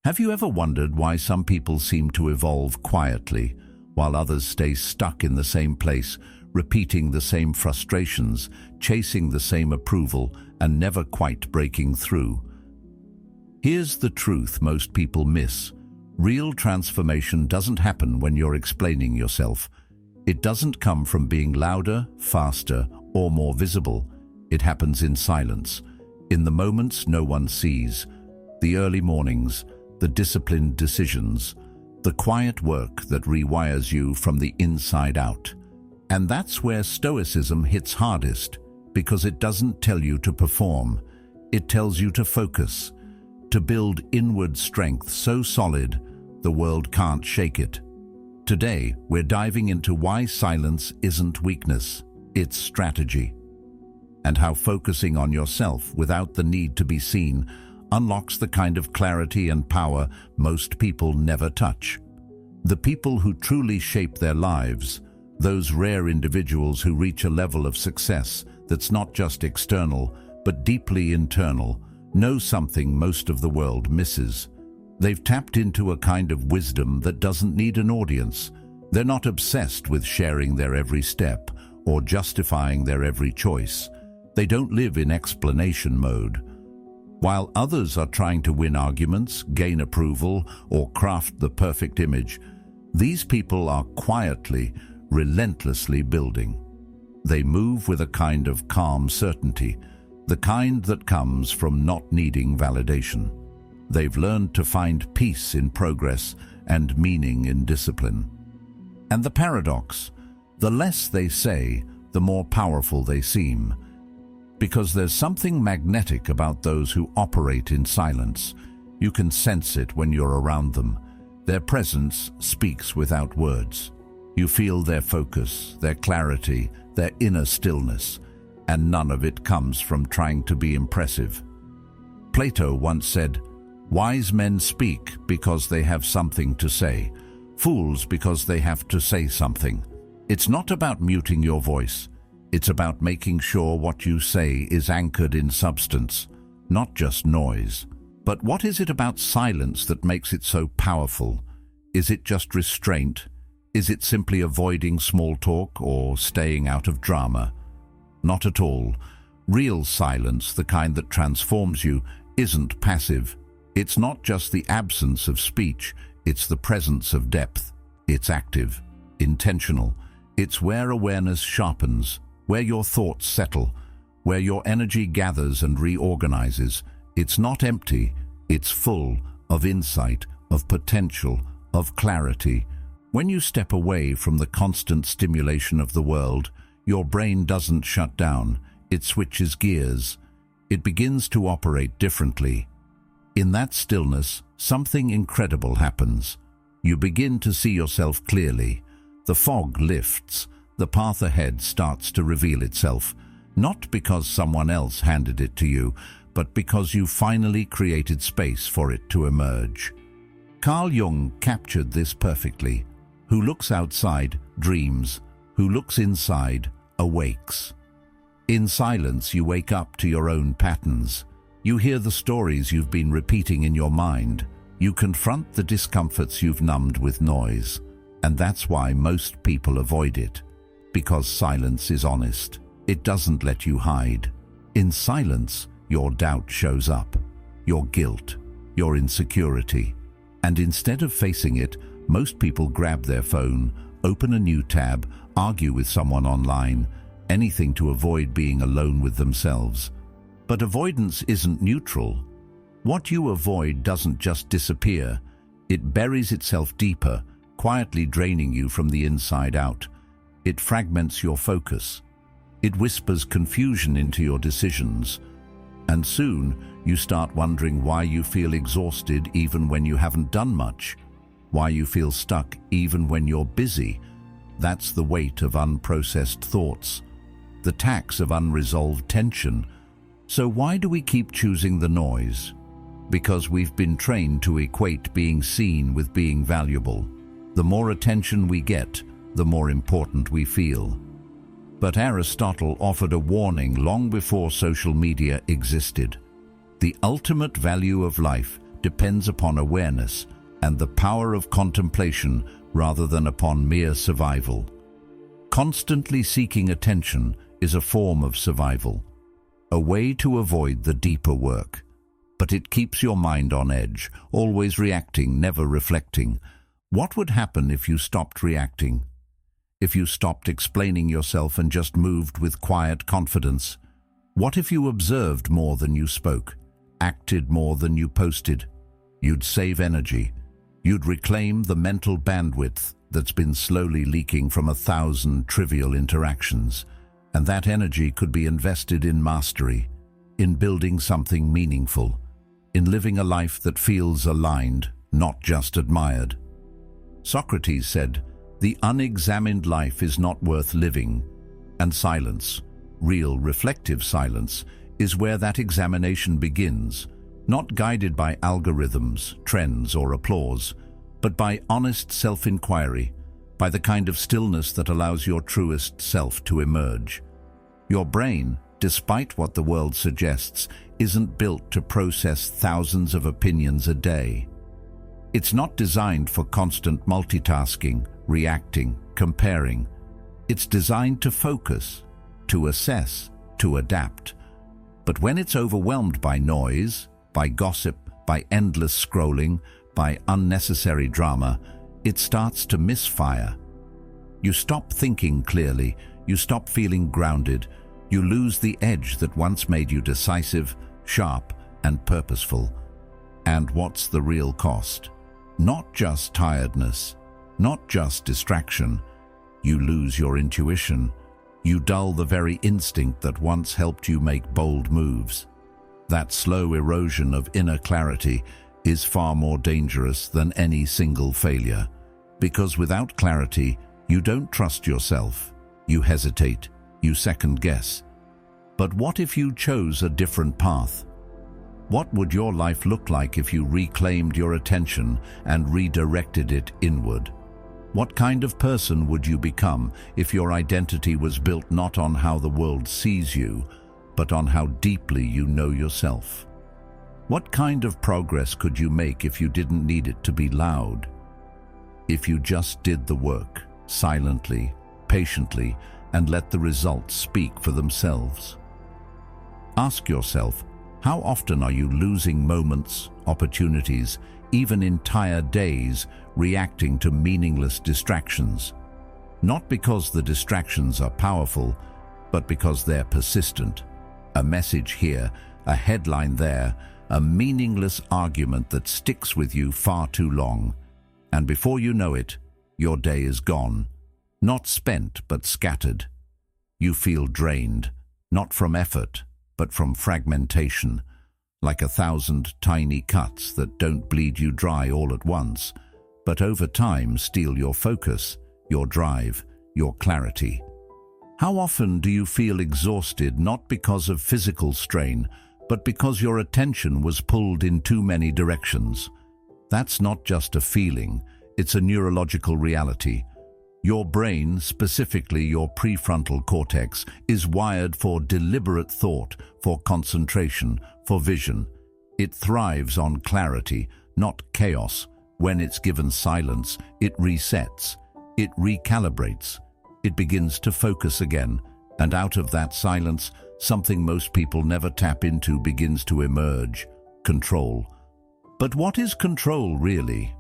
Have you ever wondered why some people seem to evolve quietly, while others stay stuck in the same place, repeating the same frustrations, chasing the same approval, and never quite breaking through? Here's the truth most people miss. Real transformation doesn't happen when you're explaining yourself. It doesn't come from being louder, faster, or more visible. It happens in silence, in the moments no one sees, the early mornings, the disciplined decisions, the quiet work that rewires you from the inside out. And that's where Stoicism hits hardest, because it doesn't tell you to perform. It tells you to focus, to build inward strength so solid the world can't shake it. Today, we're diving into why silence isn't weakness, it's strategy, and how focusing on yourself without the need to be seen unlocks the kind of clarity and power most people never touch. The people who truly shape their lives, those rare individuals who reach a level of success that's not just external, but deeply internal, know something most of the world misses. They've tapped into a kind of wisdom that doesn't need an audience. They're not obsessed with sharing their every step or justifying their every choice. They don't live in explanation mode. While others are trying to win arguments, gain approval, or craft the perfect image, these people are quietly, relentlessly building. They move with a kind of calm certainty, the kind that comes from not needing validation. They've learned to find peace in progress and meaning in discipline. And the paradox, the less they say, the more powerful they seem. Because there's something magnetic about those who operate in silence. You can sense it when you're around them. Their presence speaks without words. You feel their focus, their clarity, their inner stillness, and none of it comes from trying to be impressive. Plato once said, "Wise men speak because they have something to say, fools because they have to say something." It's not about muting your voice. It's about making sure what you say is anchored in substance, not just noise. But what is it about silence that makes it so powerful? Is it just restraint? Is it simply avoiding small talk or staying out of drama? Not at all. Real silence, the kind that transforms you, isn't passive. It's not just the absence of speech, it's the presence of depth. It's active, intentional. It's where awareness sharpens, where your thoughts settle, where your energy gathers and reorganizes. It's not empty, it's full of insight, of potential, of clarity. When you step away from the constant stimulation of the world, your brain doesn't shut down, it switches gears. It begins to operate differently. In that stillness, something incredible happens. You begin to see yourself clearly. The fog lifts. The path ahead starts to reveal itself, not because someone else handed it to you, but because you finally created space for it to emerge. Carl Jung captured this perfectly. Who looks outside dreams, who looks inside awakes. In silence, you wake up to your own patterns. You hear the stories you've been repeating in your mind. You confront the discomforts you've numbed with noise. And that's why most people avoid it. Because silence is honest. It doesn't let you hide. In silence, your doubt shows up, your guilt, your insecurity. And instead of facing it, most people grab their phone, open a new tab, argue with someone online, anything to avoid being alone with themselves. But avoidance isn't neutral. What you avoid doesn't just disappear. It buries itself deeper, quietly draining you from the inside out. It fragments your focus. It whispers confusion into your decisions. And soon, you start wondering why you feel exhausted even when you haven't done much. Why you feel stuck even when you're busy. That's the weight of unprocessed thoughts. The tax of unresolved tension. So why do we keep choosing the noise? Because we've been trained to equate being seen with being valuable. The more attention we get, the more important we feel. But Aristotle offered a warning long before social media existed. The ultimate value of life depends upon awareness and the power of contemplation rather than upon mere survival. Constantly seeking attention is a form of survival, a way to avoid the deeper work. But it keeps your mind on edge, always reacting, never reflecting. What would happen if you stopped reacting? If you stopped explaining yourself and just moved with quiet confidence? What if you observed more than you spoke, acted more than you posted? You'd save energy. You'd reclaim the mental bandwidth that's been slowly leaking from 1,000 trivial interactions. And that energy could be invested in mastery, in building something meaningful, in living a life that feels aligned, not just admired. Socrates said, "The unexamined life is not worth living," and silence, real reflective silence, is where that examination begins, not guided by algorithms, trends, or applause, but by honest self-inquiry, by the kind of stillness that allows your truest self to emerge. Your brain, despite what the world suggests, isn't built to process thousands of opinions a day. It's not designed for constant multitasking, reacting, comparing. It's designed to focus, to assess, to adapt. But when it's overwhelmed by noise, by gossip, by endless scrolling, by unnecessary drama, it starts to misfire. You stop thinking clearly, you stop feeling grounded, you lose the edge that once made you decisive, sharp, and purposeful. And what's the real cost? Not just tiredness, not just distraction. You lose your intuition. You dull the very instinct that once helped you make bold moves. That slow erosion of inner clarity is far more dangerous than any single failure. Because without clarity, you don't trust yourself. You hesitate. You second-guess. But what if you chose a different path? What would your life look like if you reclaimed your attention and redirected it inward? What kind of person would you become if your identity was built not on how the world sees you, but on how deeply you know yourself? What kind of progress could you make if you didn't need it to be loud? If you just did the work, silently, patiently, and let the results speak for themselves? Ask yourself, how often are you losing moments, opportunities, even entire days, reacting to meaningless distractions? Not because the distractions are powerful, but because they're persistent. A message here, a headline there, a meaningless argument that sticks with you far too long. And before you know it, your day is gone. Not spent, but scattered. You feel drained, not from effort, but from fragmentation, like 1,000 tiny cuts that don't bleed you dry all at once, but over time steal your focus, your drive, your clarity. How often do you feel exhausted not because of physical strain, but because your attention was pulled in too many directions? That's not just a feeling, it's a neurological reality. Your brain, specifically your prefrontal cortex, is wired for deliberate thought, for concentration, for vision. It thrives on clarity, not chaos. When it's given silence, it resets, it recalibrates, it begins to focus again, and out of that silence, something most people never tap into begins to emerge: control. But what is control really?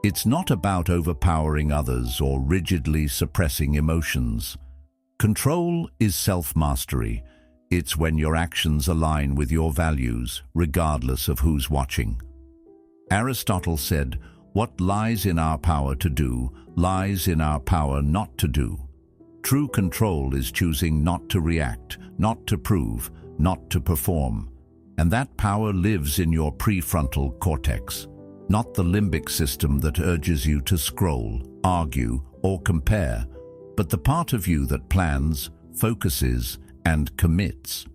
It's not about overpowering others or rigidly suppressing emotions. Control is self-mastery. It's when your actions align with your values, regardless of who's watching. Aristotle said, "What lies in our power to do, lies in our power not to do." True control is choosing not to react, not to prove, not to perform. And that power lives in your prefrontal cortex, not the limbic system that urges you to scroll, argue, or compare, but the part of you that plans, focuses, and commits.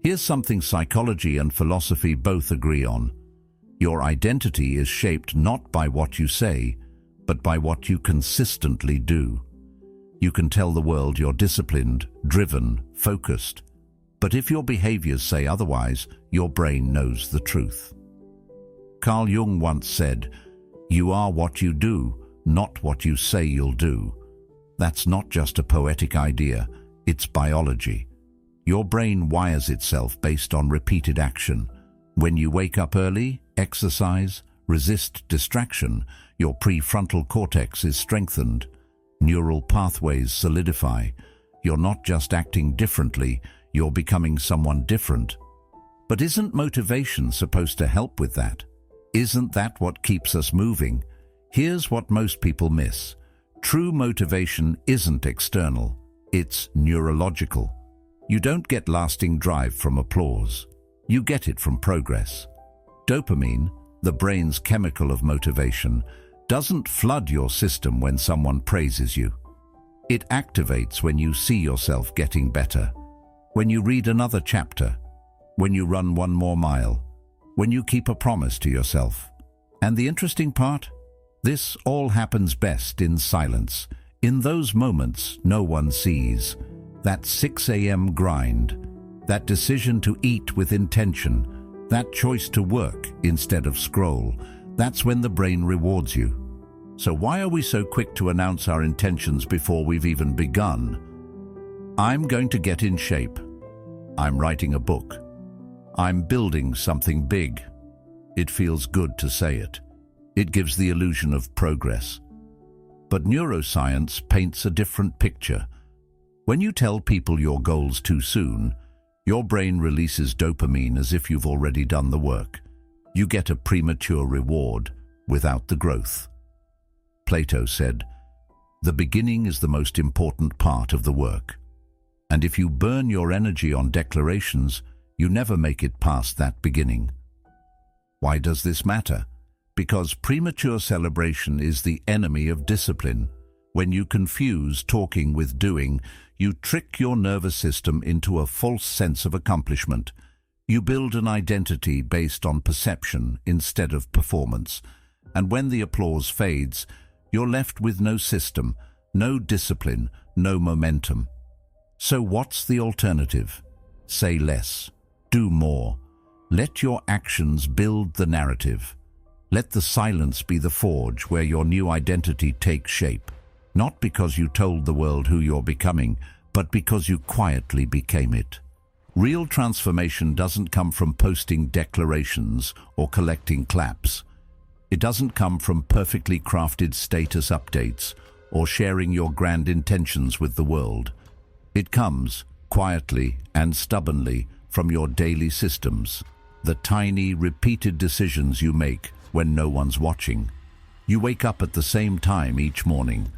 Here's something psychology and philosophy both agree on. Your identity is shaped not by what you say, but by what you consistently do. You can tell the world you're disciplined, driven, focused, but if your behaviors say otherwise, your brain knows the truth. Carl Jung once said, "You are what you do, not what you say you'll do." That's not just a poetic idea, it's biology. Your brain wires itself based on repeated action. When you wake up early, exercise, resist distraction, your prefrontal cortex is strengthened. Neural pathways solidify. You're not just acting differently, you're becoming someone different. But isn't motivation supposed to help with that? Isn't that what keeps us moving? Here's what most people miss. True motivation isn't external, it's neurological. You don't get lasting drive from applause. You get it from progress. Dopamine, the brain's chemical of motivation, doesn't flood your system when someone praises you. It activates when you see yourself getting better, when you read another chapter, when you run one more mile, when you keep a promise to yourself. And the interesting part? This all happens best in silence, in those moments no one sees. That 6 a.m. grind, that decision to eat with intention, that choice to work instead of scroll, that's when the brain rewards you. So why are we so quick to announce our intentions before we've even begun? I'm going to get in shape. I'm writing a book. I'm building something big. It feels good to say it. It gives the illusion of progress. But neuroscience paints a different picture. When you tell people your goals too soon, your brain releases dopamine as if you've already done the work. You get a premature reward without the growth. Plato said, "The beginning is the most important part of the work." And if you burn your energy on declarations, you never make it past that beginning. Why does this matter? Because premature celebration is the enemy of discipline. When you confuse talking with doing, you trick your nervous system into a false sense of accomplishment. You build an identity based on perception instead of performance. And when the applause fades, you're left with no system, no discipline, no momentum. So what's the alternative? Say less. Do more. Let your actions build the narrative. Let the silence be the forge where your new identity takes shape. Not because you told the world who you're becoming, but because you quietly became it. Real transformation doesn't come from posting declarations or collecting claps. It doesn't come from perfectly crafted status updates or sharing your grand intentions with the world. It comes, quietly and stubbornly, from your daily systems, the tiny, repeated decisions you make when no one's watching. You wake up at the same time each morning.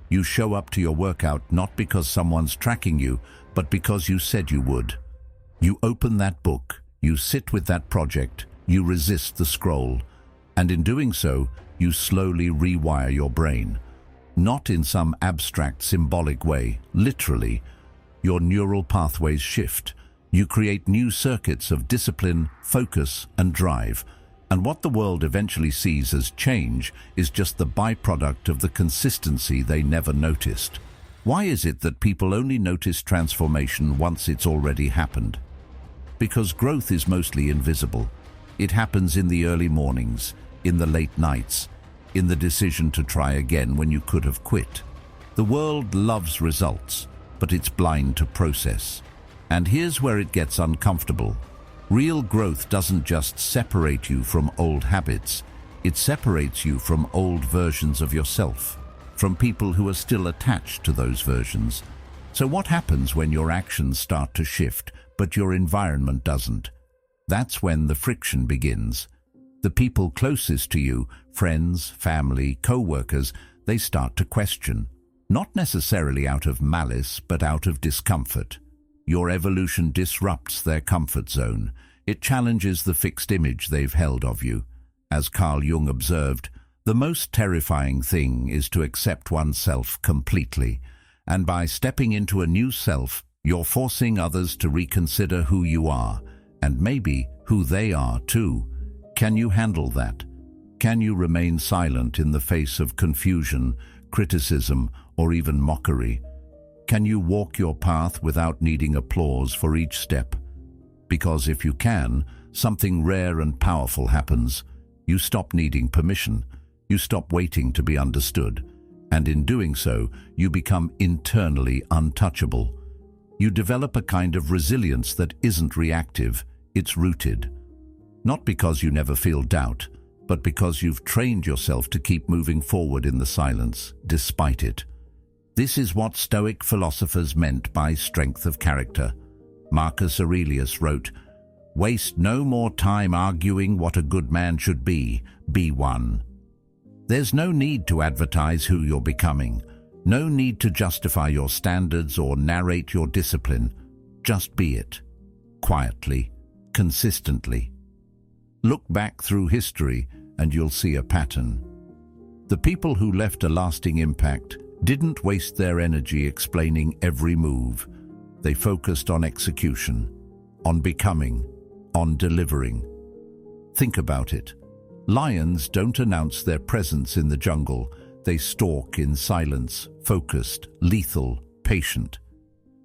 You show up to your workout not because someone's tracking you, but because you said you would. You open that book, you sit with that project, you resist the scroll, and in doing so, you slowly rewire your brain. Not in some abstract, symbolic way, literally. Your neural pathways shift. You create new circuits of discipline, focus, and drive. And what the world eventually sees as change is just the byproduct of the consistency they never noticed. Why is it that people only notice transformation once it's already happened? Because growth is mostly invisible. It happens in the early mornings, in the late nights, in the decision to try again when you could have quit. The world loves results, but it's blind to process. And here's where it gets uncomfortable. Real growth doesn't just separate you from old habits, it separates you from old versions of yourself, from people who are still attached to those versions. So what happens when your actions start to shift, but your environment doesn't? That's when the friction begins. The people closest to you, friends, family, co-workers, they start to question. Not necessarily out of malice, but out of discomfort. Your evolution disrupts their comfort zone. It challenges the fixed image they've held of you. As Carl Jung observed, the most terrifying thing is to accept oneself completely. And by stepping into a new self, you're forcing others to reconsider who you are, and maybe who they are too. Can you handle that? Can you remain silent in the face of confusion, criticism, or even mockery? Can you walk your path without needing applause for each step? Because if you can, something rare and powerful happens. You stop needing permission. You stop waiting to be understood. And in doing so, you become internally untouchable. You develop a kind of resilience that isn't reactive, it's rooted. Not because you never feel doubt, but because you've trained yourself to keep moving forward in the silence, despite it. This is what Stoic philosophers meant by strength of character. Marcus Aurelius wrote, "Waste no more time arguing what a good man should be one." There's no need to advertise who you're becoming, no need to justify your standards or narrate your discipline. Just be it, quietly, consistently. Look back through history and you'll see a pattern. The people who left a lasting impact didn't waste their energy explaining every move. They focused on execution, on becoming, on delivering. Think about it. Lions don't announce their presence in the jungle. They stalk in silence, focused, lethal, patient.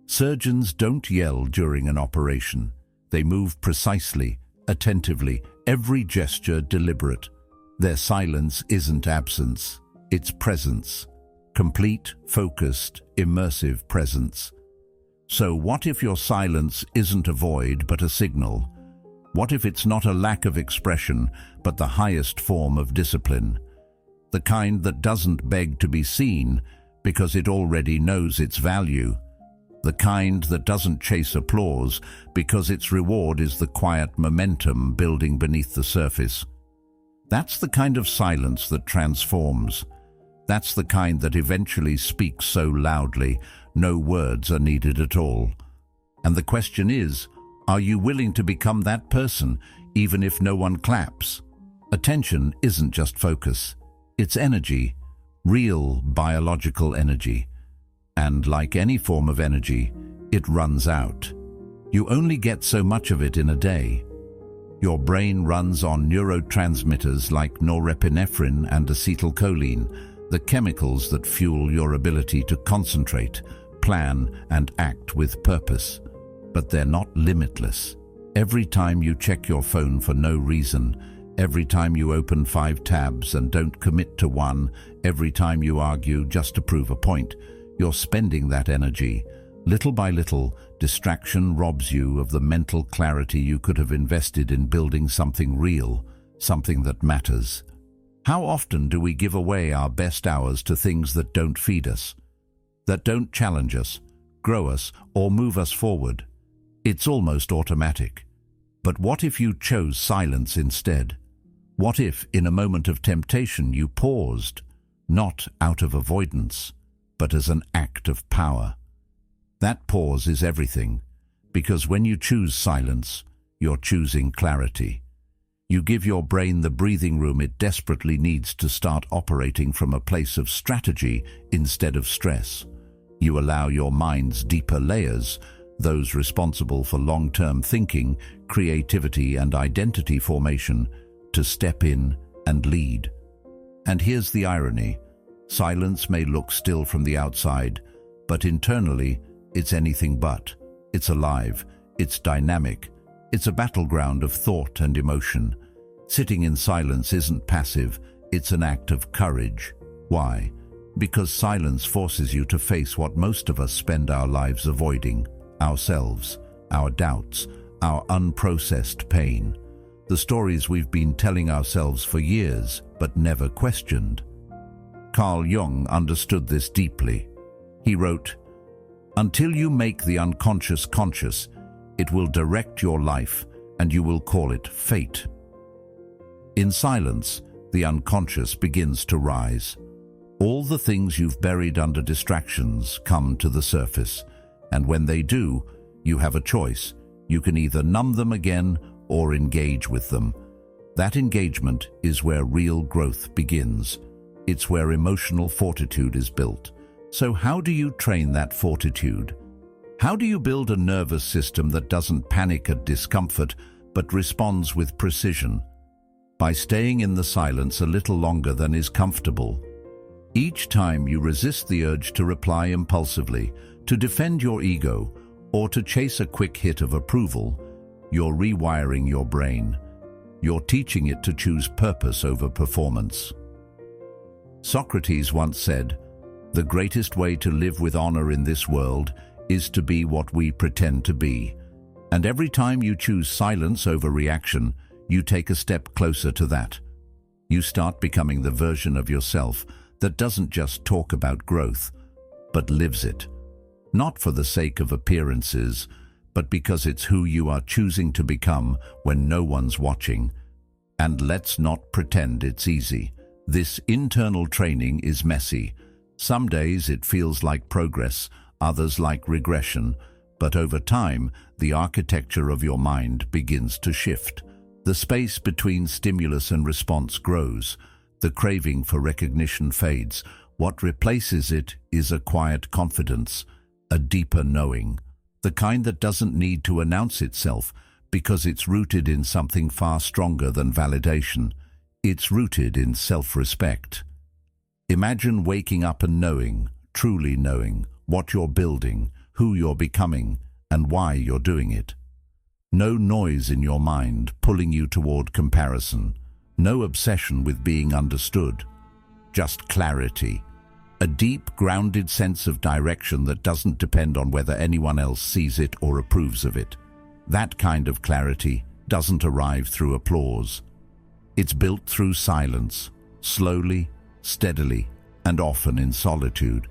Surgeons don't yell during an operation. They move precisely, attentively, every gesture deliberate. Their silence isn't absence, it's presence. Complete, focused, immersive presence. So what if your silence isn't a void but a signal? What if it's not a lack of expression but the highest form of discipline? The kind that doesn't beg to be seen because it already knows its value. The kind that doesn't chase applause because its reward is the quiet momentum building beneath the surface. That's the kind of silence that transforms. That's the kind that eventually speaks so loudly, no words are needed at all. And the question is, are you willing to become that person, even if no one claps? Attention isn't just focus. It's energy, real biological energy. And like any form of energy, it runs out. You only get so much of it in a day. Your brain runs on neurotransmitters like norepinephrine and acetylcholine, the chemicals that fuel your ability to concentrate, plan, and act with purpose. But they're not limitless. Every time you check your phone for no reason, every time you open 5 tabs and don't commit to one, every time you argue just to prove a point, you're spending that energy. Little by little, distraction robs you of the mental clarity you could have invested in building something real, something that matters. How often do we give away our best hours to things that don't feed us, that don't challenge us, grow us, or move us forward? It's almost automatic. But what if you chose silence instead? What if, in a moment of temptation, you paused, not out of avoidance, but as an act of power? That pause is everything, because when you choose silence, you're choosing clarity. You give your brain the breathing room it desperately needs to start operating from a place of strategy instead of stress. You allow your mind's deeper layers, those responsible for long-term thinking, creativity, and identity formation, to step in and lead. And here's the irony. Silence may look still from the outside, but internally, it's anything but. It's alive, it's dynamic, it's a battleground of thought and emotion. Sitting in silence isn't passive, it's an act of courage. Why? Because silence forces you to face what most of us spend our lives avoiding: ourselves, our doubts, our unprocessed pain. The stories we've been telling ourselves for years, but never questioned. Carl Jung understood this deeply. He wrote, "Until you make the unconscious conscious, it will direct your life, and you will call it fate." In silence, the unconscious begins to rise. All the things you've buried under distractions come to the surface, and when they do, you have a choice. You can either numb them again or engage with them. That engagement is where real growth begins. It's where emotional fortitude is built. So how do you train that fortitude? How do you build a nervous system that doesn't panic at discomfort but responds with precision? By staying in the silence a little longer than is comfortable. Each time you resist the urge to reply impulsively, to defend your ego, or to chase a quick hit of approval, you're rewiring your brain. you're teaching it to choose purpose over performance. Socrates once said, "The greatest way to live with honor in this world is to be what we pretend to be." And every time you choose silence over reaction, you take a step closer to that. You start becoming the version of yourself that doesn't just talk about growth, but lives it. Not for the sake of appearances, but because it's who you are choosing to become when no one's watching. And let's not pretend it's easy. This internal training is messy. Some days it feels like progress, others like regression, but over time, the architecture of your mind begins to shift. The space between stimulus and response grows. The craving for recognition fades. What replaces it is a quiet confidence, a deeper knowing, the kind that doesn't need to announce itself because it's rooted in something far stronger than validation. It's rooted in self-respect. Imagine waking up and knowing, truly knowing, what you're building, who you're becoming, and why you're doing it. No noise in your mind pulling you toward comparison. No obsession with being understood. Just clarity. A deep, grounded sense of direction that doesn't depend on whether anyone else sees it or approves of it. That kind of clarity doesn't arrive through applause. It's built through silence, slowly, steadily, and often in solitude.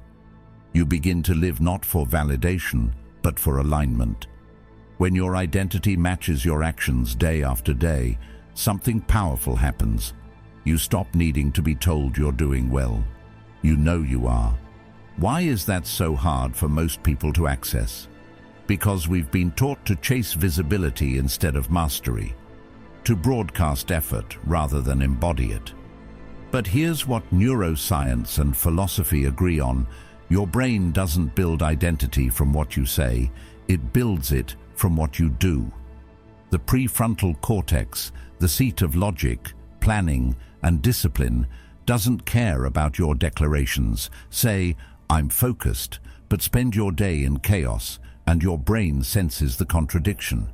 You begin to live not for validation, but for alignment. When your identity matches your actions day after day, something powerful happens. You stop needing to be told you're doing well. You know you are. Why is that so hard for most people to access? Because we've been taught to chase visibility instead of mastery, to broadcast effort rather than embody it. But here's what neuroscience and philosophy agree on. Your brain doesn't build identity from what you say, it builds it from what you do. The prefrontal cortex, the seat of logic, planning, and discipline, doesn't care about your declarations. Say, "I'm focused," but spend your day in chaos, and your brain senses the contradiction.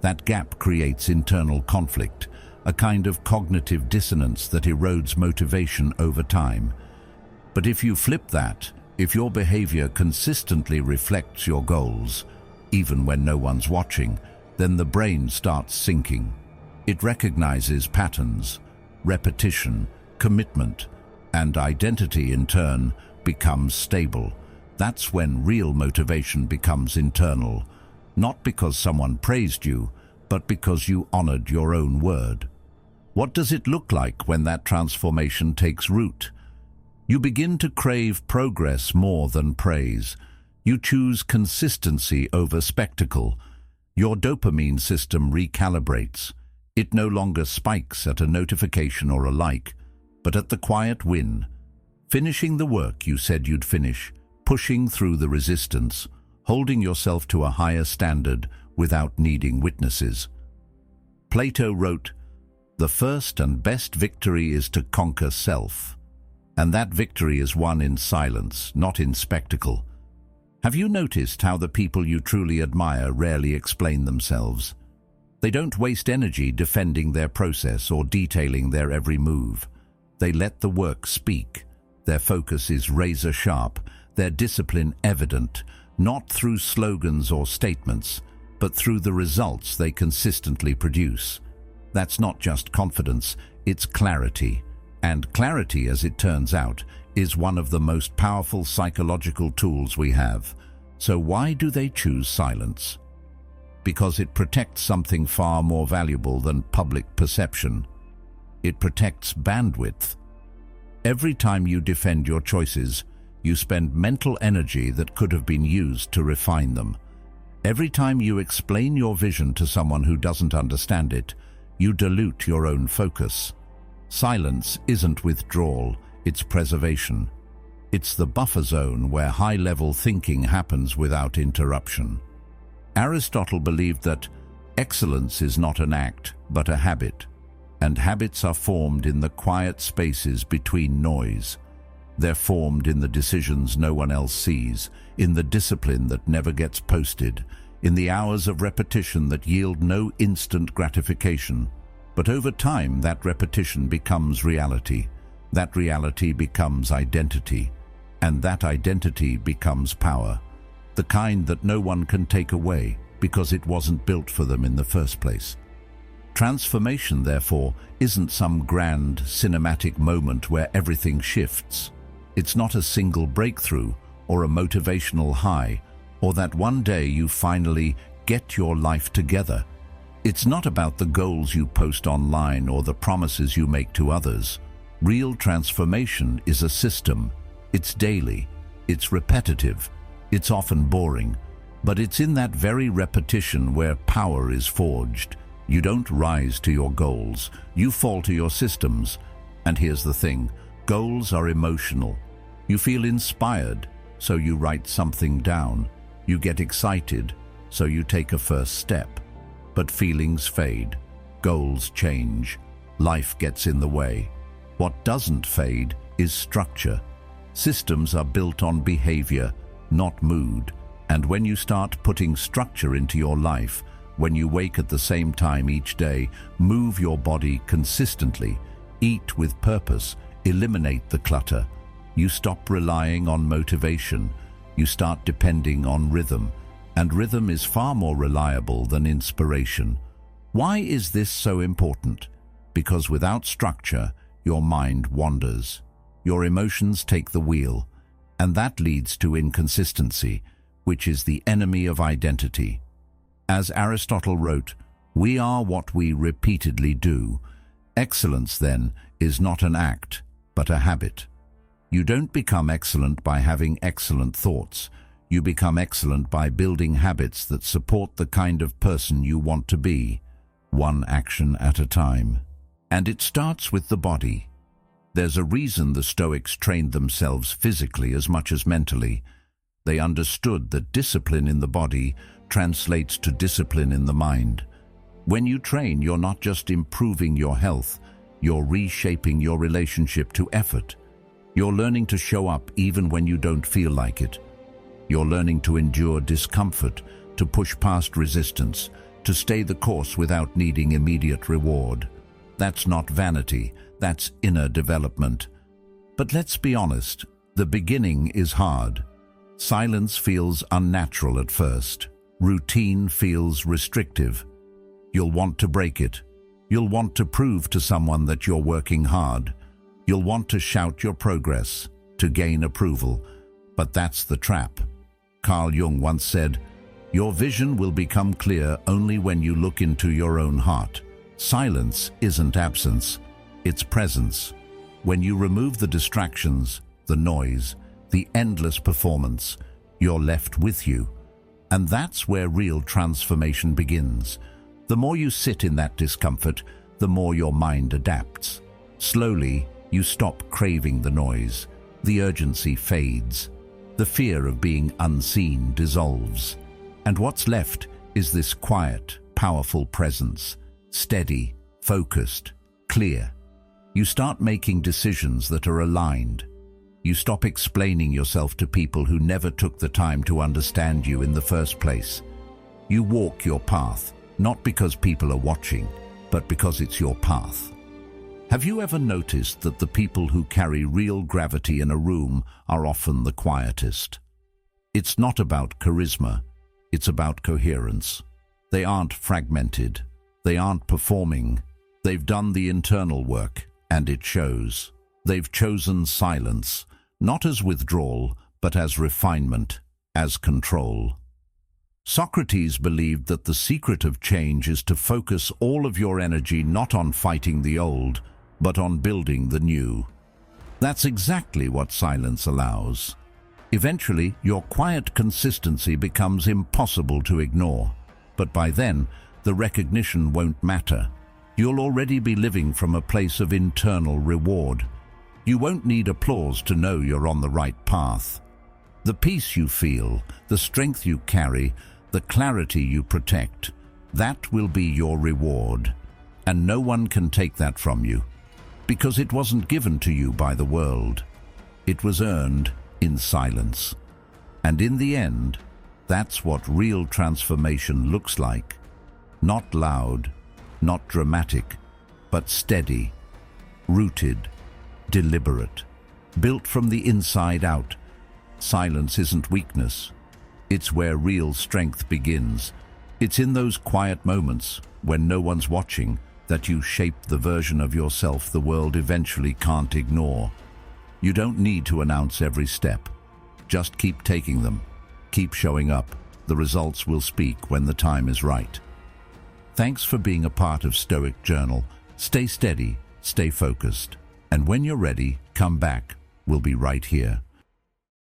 That gap creates internal conflict, a kind of cognitive dissonance that erodes motivation over time. But if you flip that, if your behavior consistently reflects your goals, even when no one's watching, then the brain starts syncing. It recognizes patterns, repetition, commitment, and identity in turn becomes stable. That's when real motivation becomes internal, not because someone praised you, but because you honored your own word. What does it look like when that transformation takes root? You begin to crave progress more than praise. You choose consistency over spectacle. Your dopamine system recalibrates. It no longer spikes at a notification or a like, but at the quiet win. Finishing the work you said you'd finish, pushing through the resistance, holding yourself to a higher standard without needing witnesses. Plato wrote, "The first and best victory is to conquer self. And that victory is won in silence, not in spectacle." Have you noticed how the people you truly admire rarely explain themselves? They don't waste energy defending their process or detailing their every move. They let the work speak. Their focus is razor sharp, their discipline evident, not through slogans or statements, but through the results they consistently produce. That's not just confidence, it's clarity. And clarity, as it turns out, is one of the most powerful psychological tools we have. So why do they choose silence? Because it protects something far more valuable than public perception. It protects bandwidth. Every time you defend your choices, you spend mental energy that could have been used to refine them. Every time you explain your vision to someone who doesn't understand it, you dilute your own focus. Silence isn't withdrawal, it's preservation. It's the buffer zone where high-level thinking happens without interruption. Aristotle believed that excellence is not an act, but a habit, and habits are formed in the quiet spaces between noise. They're formed in the decisions no one else sees, in the discipline that never gets posted, in the hours of repetition that yield no instant gratification. But over time, that repetition becomes reality. That reality becomes identity. And that identity becomes power. The kind that no one can take away because it wasn't built for them in the first place. Transformation, therefore, isn't some grand cinematic moment where everything shifts. It's not a single breakthrough or a motivational high, or that one day you finally get your life together. It's not about the goals you post online or the promises you make to others. Real transformation is a system. It's daily, it's repetitive, it's often boring, but it's in that very repetition where power is forged. You don't rise to your goals, you fall to your systems. And here's the thing, goals are emotional. You feel inspired, so you write something down. You get excited, so you take a first step. But feelings fade, goals change, life gets in the way. What doesn't fade is structure. Systems are built on behavior, not mood. And when you start putting structure into your life, when you wake at the same time each day, move your body consistently, eat with purpose, eliminate the clutter, you stop relying on motivation, you start depending on rhythm, and rhythm is far more reliable than inspiration. Why is this so important? Because without structure, your mind wanders. Your emotions take the wheel, and that leads to inconsistency, which is the enemy of identity. As Aristotle wrote, we are what we repeatedly do. Excellence, then, is not an act, but a habit. You don't become excellent by having excellent thoughts. You become excellent by building habits that support the kind of person you want to be, one action at a time. And it starts with the body. There's a reason the Stoics trained themselves physically as much as mentally. They understood that discipline in the body translates to discipline in the mind. When you train, you're not just improving your health, you're reshaping your relationship to effort. You're learning to show up even when you don't feel like it. You're learning to endure discomfort, to push past resistance, to stay the course without needing immediate reward. That's not vanity, that's inner development. But let's be honest, the beginning is hard. Silence feels unnatural at first. Routine feels restrictive. You'll want to break it. You'll want to prove to someone that you're working hard. You'll want to shout your progress, to gain approval. But that's the trap. Carl Jung once said, "Your vision will become clear only when you look into your own heart." Silence isn't absence, it's presence. When you remove the distractions, the noise, the endless performance, you're left with you. And that's where real transformation begins. The more you sit in that discomfort, the more your mind adapts. Slowly, you stop craving the noise. The urgency fades. The fear of being unseen dissolves. And what's left is this quiet, powerful presence, steady, focused, clear. You start making decisions that are aligned. You stop explaining yourself to people who never took the time to understand you in the first place. You walk your path, not because people are watching, but because it's your path. Have you ever noticed that the people who carry real gravity in a room are often the quietest? It's not about charisma, it's about coherence. They aren't fragmented, they aren't performing. They've done the internal work, and it shows. They've chosen silence, not as withdrawal, but as refinement, as control. Socrates believed that the secret of change is to focus all of your energy not on fighting the old, but on building the new. That's exactly what silence allows. Eventually, your quiet consistency becomes impossible to ignore, but by then, the recognition won't matter. You'll already be living from a place of internal reward. You won't need applause to know you're on the right path. The peace you feel, the strength you carry, the clarity you protect, that will be your reward. And no one can take that from you, because it wasn't given to you by the world. It was earned in silence. And in the end, that's what real transformation looks like. Not loud, not dramatic, but steady, rooted, deliberate, built from the inside out. Silence isn't weakness. It's where real strength begins. It's in those quiet moments, when no one's watching, that you shape the version of yourself the world eventually can't ignore. You don't need to announce every step. Just keep taking them. Keep showing up. The results will speak when the time is right. Thanks for being a part of Stoic Journal. Stay steady, stay focused. And when you're ready, come back. We'll be right here.